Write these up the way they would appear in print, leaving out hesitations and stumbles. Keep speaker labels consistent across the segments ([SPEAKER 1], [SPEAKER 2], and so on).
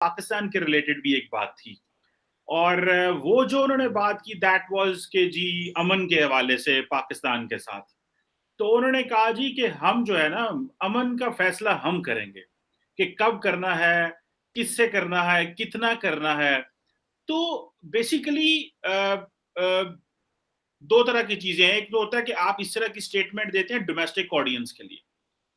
[SPEAKER 1] पाकिस्तान के रिलेटेड भी एक बात थी। और वो जो उन्होंने बात की दैट वाज कि जी अमन के हवाले से पाकिस्तान के साथ। तो उन्होंने कहा जी कि हम जो है ना अमन का फैसला हम करेंगे कि कब करना है, किससे करना है, कितना करना है। तो बेसिकली दो तरह की चीजें हैं। एक तो होता है कि आप इस तरह की स्टेटमेंट देते हैं डोमेस्टिक ऑडियंस के लिए,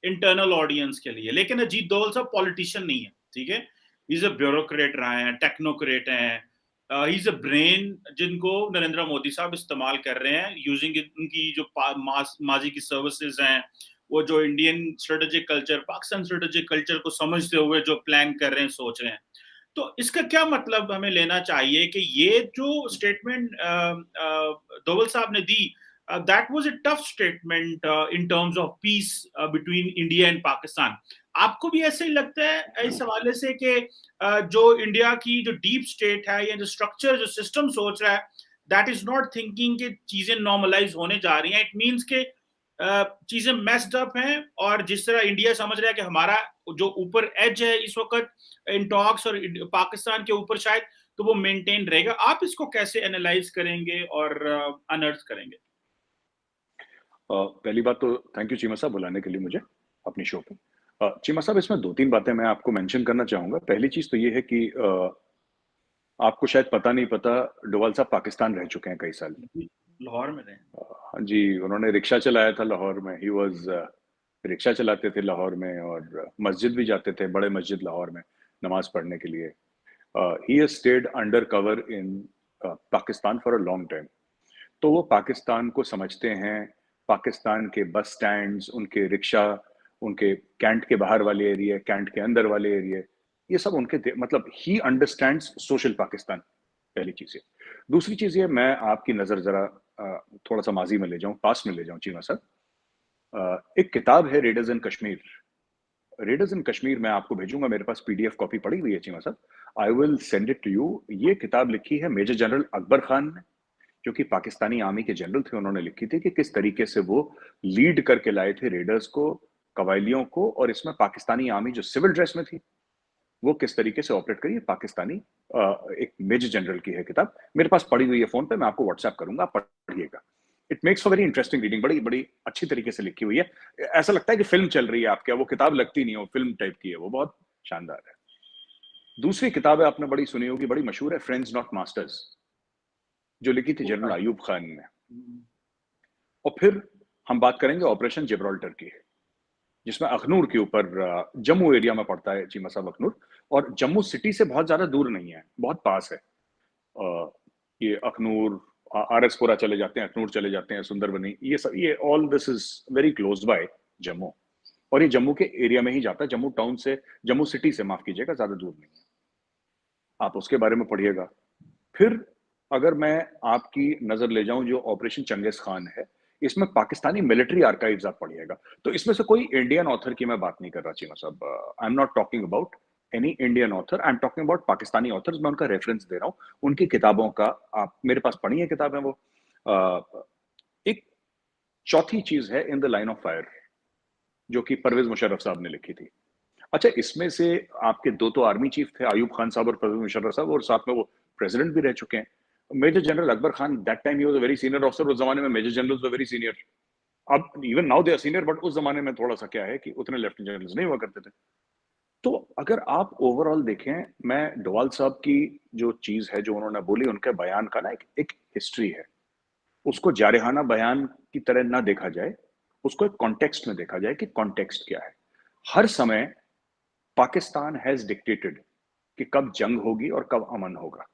[SPEAKER 1] इंटरनल ऑडियंस के लिए, लेकिन अजीत डोभाल साहब पॉलिटिशियन नहीं है, ठीक है। ही इज अ ब्यूरोक्रेट रहे हैं, टेक्नोक्रेट हैं, ही इज अ ब्रेन जिनको नरेंद्र मोदी साहब इस्तेमाल कर रहे हैं यूजिंग उनकी जो माजी की सर्विसेज हैं, वो जो Indian strategic culture, Pakistan strategic culture को समझते हुए जो प्लान कर रहे हैं, सोच रहे हैं। तो इसका क्या मतलब हमें लेना चाहिए कि ये जो स्टेटमेंट डोभाल साहब ने दी, that was a tough statement in terms of peace between India and Pakistan. आपको भी ऐसे ही लगता है इस हवाले से कि जो इंडिया की जो डीप स्टेट है या जो स्ट्रक्चर, जो सिस्टम सोच रहा है, दैट इज नॉट थिंकिंग कि चीजें नॉर्मलाइज होने जा रही हैं। इट मीन्स के चीजें मेस्ड अप हैं, और जिस तरह इंडिया समझ रहा है कि हमारा जो ऊपर एज है इस वक्त इन टॉक्स और पाकिस्तान के ऊपर शायद, तो वो मेंटेन रहेगा। आप इसको कैसे एनालाइज करेंगे और अनर्थ करेंगे?
[SPEAKER 2] पहली बात तो थैंक यू चीमा साहब बुलाने के लिए मुझे अपनी शो पे। चीमा साहब, इसमें दो तीन बातें मैं आपको मेंशन करना चाहूंगा। पहली चीज तो ये है कि आपको शायद पता नहीं पता, डोभाल साहब पाकिस्तान रह चुके हैं कई साल।
[SPEAKER 1] लाहौर में रहे।
[SPEAKER 2] हाँ जी, उन्होंने रिक्शा चलाया था लाहौर में। ही वाज रिक्शा चलाते थे लाहौर में, और मस्जिद भी जाते थे, बड़े मस्जिद लाहौर में नमाज पढ़ने के लिए। He has stayed under cover in Pakistan for a long time. तो वो पाकिस्तान को समझते हैं। पाकिस्तान के बस स्टैंड्स, उनके रिक्शा, उनके कैंट के बाहर वाले एरिया, कैंट के अंदर वाले एरिया, ये सब उनके मतलब ही अंडरस्टैंड्स सोशल पाकिस्तान। पहली चीज है। दूसरी चीज ये, मैं आपकी नजर जरा थोड़ा सा माजी में ले जाऊं, पास में ले जाऊं चीमा साहब। एक किताब है रेडर्स इन कश्मीर। रेडर्स इन कश्मीर मैं आपको भेजूंगा, मेरे पास पीडीएफ कॉपी पड़ी हुई है चीमा साहब। I will send it to you. ये किताब लिखी है मेजर जनरल अकबर खान ने, जो कि पाकिस्तानी आर्मी के जनरल थे। उन्होंने लिखी थी कि किस तरीके से वो लीड करके लाए थे रेडर्स को, कवायलियों को, और इसमें पाकिस्तानी आर्मी जो सिविल ड्रेस में थी वो किस तरीके से ऑपरेट करी। पाकिस्तानी एक मेजर जनरल की है किताब, मेरे पास पड़ी हुई है फोन पे, मैं आपको व्हाट्सएप करूंगा, आप पढ़िएगा। It makes for very interesting reading. बड़ी बड़ी अच्छी तरीके से लिखी हुई है। ऐसा लगता है कि फिल्म चल रही है आपके, वो किताब लगती नहीं है, वो फिल्म टाइप की है, वो बहुत शानदार है। दूसरी किताब है, आपने बड़ी सुनी होगी, बड़ी मशहूर है, फ्रेंड्स नॉट मास्टर्स, जो लिखी थी जनरल अयूब खान ने। और फिर हम बात करेंगे ऑपरेशन जिब्राल्टर की, जिसमें अखनूर के ऊपर, जम्मू एरिया में पड़ता है चीमा साहब अखनूर, और जम्मू सिटी से बहुत ज्यादा दूर नहीं है, बहुत पास है। ये अखनूर, आरएसपुरा चले जाते हैं, अखनूर चले जाते हैं, सुंदरबनी, ये सब, ये all this is very close by Jammu. और ये जम्मू के एरिया में ही जाता है, जम्मू टाउन से, जम्मू सिटी से, माफ कीजिएगा, ज्यादा दूर नहीं है। आप उसके बारे में पढ़िएगा। फिर अगर मैं आपकी नजर ले जाऊं जो ऑपरेशन चंगेज खान है, इसमें पाकिस्तानी मिलिट्री आर्काइव्स आप पढ़िएगा। तो इसमें से कोई इंडियन ऑथर की मैं बात नहीं कर रहा चीमा साहब। I am not talking about any Indian author, I am talking about Pakistani authors. मैं उनका रेफरेंस दे रहा हूँ, उनकी किताबों का। आप मेरे पास पढ़ी है किताबें वो। एक चौथी चीज है इन द लाइन ऑफ फायर, जो कि परवेज मुशर्रफ साहब ने लिखी थी। अच्छा, इसमें से आपके दो तो आर्मी चीफ थे, अयूब खान साहब और परवेज मुशर्रफ साहब, और साथ में वो प्रेसिडेंट भी रह चुके हैं। Major general Akbar Khan, that time he was a very senior officer. उस जमाने में major generals were very senior. अब even now they are senior, but उस जमाने में थोड़ा सा क्या है कि उतने लेफ्टिनेंट जनरल्स नहीं हुआ करते थे। तो अगर आप ओवरऑल देखें, मैं डोभाल साहब की जो चीज है, जो उन्होंने बोली, उनके बयान का ना एक हिस्ट्री है। उसको जारहाना बयान की तरह ना देखा जाए, उसको एक कॉन्टेक्स्ट में देखा जाए कि कॉन्टेक्स्ट क्या है। हर समय पाकिस्तान हैज डिक्टेटेड कि कब जंग होगी और कब अमन होगा।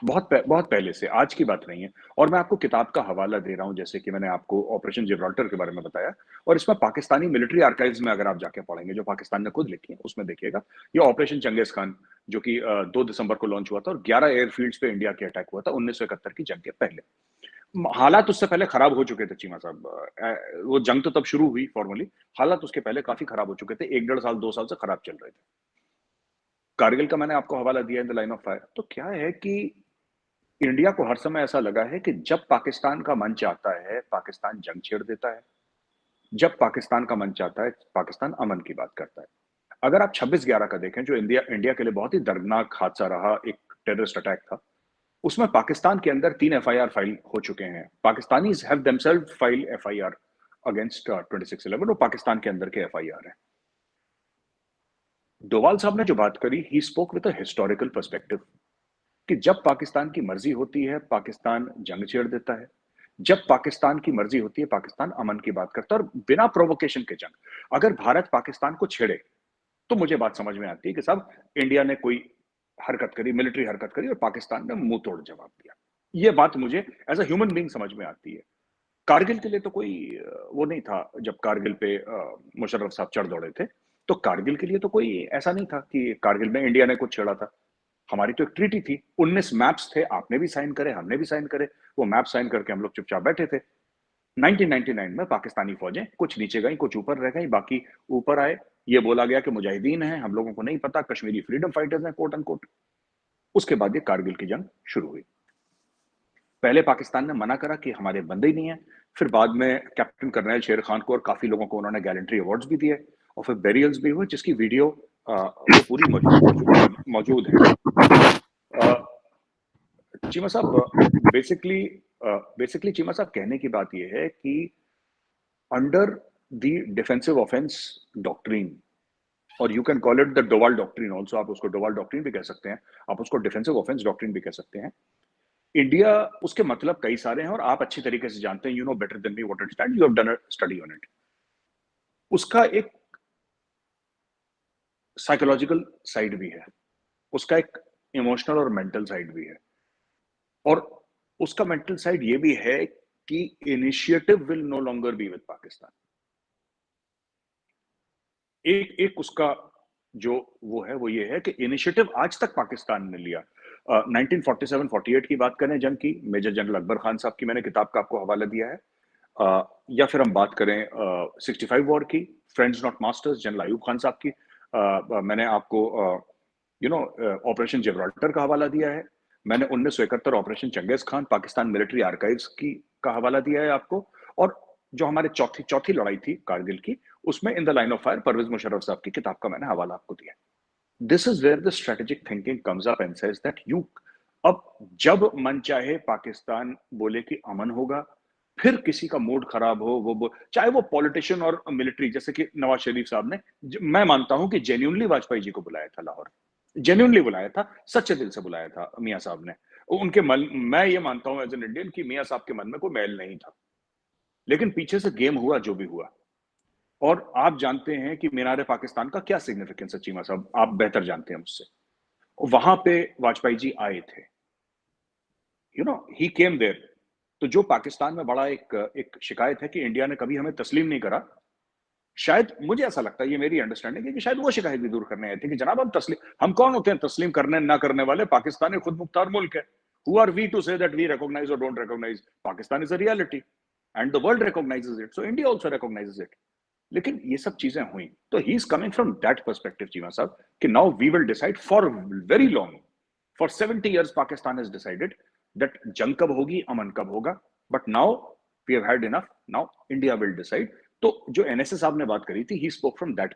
[SPEAKER 2] बहुत पहले से, आज की बात नहीं है। और मैं आपको किताब का हवाला दे रहा हूं, जैसे कि मैंने आपको ऑपरेशन जिब्राल्टर के बारे में बताया, और इसमें पाकिस्तानी मिलिट्री आर्काइव्स में अगर आप जाके पढ़ेंगे, जो पाकिस्तान ने खुद लिखी है, उसमें देखिएगा। ये ऑपरेशन चंगेज खान, जो कि 2 दिसंबर को लॉन्च हुआ था, और 11 एयरफील्ड्स पे इंडिया के अटैक हुआ था 1971 की जंग के पहले। हालात उससे पहले खराब हो चुके थे चीमा साहब। वो जंग तो तब शुरू हुई फॉर्मली, हालात उसके पहले काफी खराब हो चुके थे, 1 डेढ़ साल 2 साल से खराब चल रहे थे। कारगिल का मैंने आपको हवाला दिया, इन द लाइन ऑफ फायर। तो क्या है कि इंडिया को हर समय ऐसा लगा है कि जब पाकिस्तान का मन चाहता है, पाकिस्तान जंग छेड़ देता है। जब पाकिस्तान का मन चाहता है, पाकिस्तान अमन की बात करता है। अगर आप 26/11 का देखें, जो इंडिया के लिए बहुत ही दर्दनाक हादसा रहा, एक टेररिस्ट अटैक था, उसमें पाकिस्तान के अंदर 3 एफआईआर फाइल हो चुके हैं। Pakistanis have themselves file FIR against 26/11, वो पाकिस्तान के अंदर के एफआईआर है। डोवाल साहब ने जो बात करी, he spoke with a historical perspective, कि जब पाकिस्तान की मर्जी होती है पाकिस्तान जंग छेड़ देता है, जब पाकिस्तान की मर्जी होती है पाकिस्तान अमन की बात करता है, और बिना प्रोवोकेशन के जंग। अगर भारत पाकिस्तान को छेड़े तो मुझे बात समझ में आती है कि साहब इंडिया ने कोई हरकत करी, मिलिट्री हरकत करी, और पाकिस्तान ने मुंह तोड़ जवाब दिया। ये बात मुझे एज अ ह्यूमन बीइंग समझ में आती है। कारगिल के लिए तो कोई वो नहीं था, जब कारगिल पे मुशर्रफ साहब चढ़ दौड़े थे, तो कारगिल के लिए तो कोई ऐसा नहीं था कि कारगिल में इंडिया ने कुछ छेड़ा था। हमारी तो एक ट्रीटी थी, 19 मैप्स थे, आपने भी साइन करे, हमने भी साइन करे, वो मैप साइन करके हम लोग चुपचाप बैठे थे। 1999 में पाकिस्तानी फौजें कुछ नीचे गई, कुछ ऊपर रह गई, बाकी ऊपर आए। ये बोला गया कि मुजाहिदीन हैं, हम लोगों को नहीं पता, कश्मीरी फ्रीडम फाइटर्स हैं, कोट अनकोट। उसके बाद ये कारगिल की जंग शुरू हुई। पहले पाकिस्तान ने मना करा कि हमारे बंदे ही नहीं है, फिर बाद में कैप्टन कर्नल शेर खान को और काफी लोगों को उन्होंने गैलेंट्री अवार्ड्स भी दिए, और फिर बेरियल्स भी हुए, जिसकी वीडियो वो पूरी मौजूद है। चीमा साहब, बेसिकली चीमा साहब कहने की बात यह है कि under the defensive offense doctrine, और you can call it the Doval doctrine also, आप उसको डोवाल डॉक्ट्रिन भी कह सकते हैं, आप उसको डिफेंसिव ऑफेंस डॉक्ट्रिन भी कह सकते हैं। इंडिया, उसके मतलब कई सारे हैं और आप अच्छी तरीके से जानते हैं, you know better than me what it stand, you have done a study on it. उसका एक साइकोलॉजिकल साइड भी है, उसका एक इमोशनल और मेंटल साइड भी है, और उसका मेंटल साइड ये भी है कि initiative will no longer be with Pakistan. एक उसका जो वो है वो ये है कि इनिशिएटिव आज तक पाकिस्तान ने लिया। 1947-48 की बात करें जंग की, मेजर जनरल अकबर खान साहब की मैंने किताब का आपको हवाला दिया है, या फिर हम बात करें 65 वॉर की, friends not masters, general Ayub Khan साहब की, मैंने आपको ऑपरेशन जिब्राल्टर का हवाला दिया है, मैंने 1971 operation Genghis Khan, Pakistan military archives की का हवाला दिया है आपको, और जो हमारे चौथी लड़ाई थी कारगिल की, उसमें in the line of fire Pervez Musharraf साहब की किताब का मैंने हवाला आपको दिया। This is where the strategic thinking comes up and says that you, अब जब मन चाहे पाकिस्तान बोले कि अमन होगा, फिर किसी का मूड खराब हो, वो चाहे वो पॉलिटिशियन और मिलिट्री, जैसे कि नवाज शरीफ साहब ने, मैं मानता हूं कि जेन्युइनली वाजपेयी जी को बुलाया था लाहौर, जेन्युइनली बुलाया था, सच्चे दिल से बुलाया था मियां साहब ने उनके मन, मैं ये मानता हूं एज एन इंडियन कि मियां साहब के मन में कोई मैल नहीं था, लेकिन पीछे से गेम हुआ जो भी हुआ। और आप जानते हैं कि मीनार पाकिस्तान का क्या सिग्निफिकेंस है चीमा साहब, आप बेहतर जानते हैं मुझसे। वहां पे वाजपेयी जी आए थे, you know he came there. तो जो पाकिस्तान में बड़ा एक शिकायत है कि इंडिया ने कभी हमें तस्लीम नहीं करा, शायद मुझे ऐसा लगता है, ये मेरी अंडरस्टैंडिंग है कि शायद वो शिकायत भी दूर करने आए थे कि जनाब हम कौन होते हैं तस्लीम करने ना करने वाले, पाकिस्तान एक खुद मुख्तार मुल्क है। Who are we to say that we recognise और don't recognise, Pakistan is a reality and the world recognises it, so India also recognises it. लेकिन ये सब चीजें हुई, तो he is coming from that perspective Cheema साहब, कि now we will decide for very long, for 70 years Pakistan has decided that जंग कब होगी, अमन कब होगा, but now we have had enough, now India will decide. तो जो एनएसए साहब ने बात करी थी, ही स्पोक फ्रॉम दैट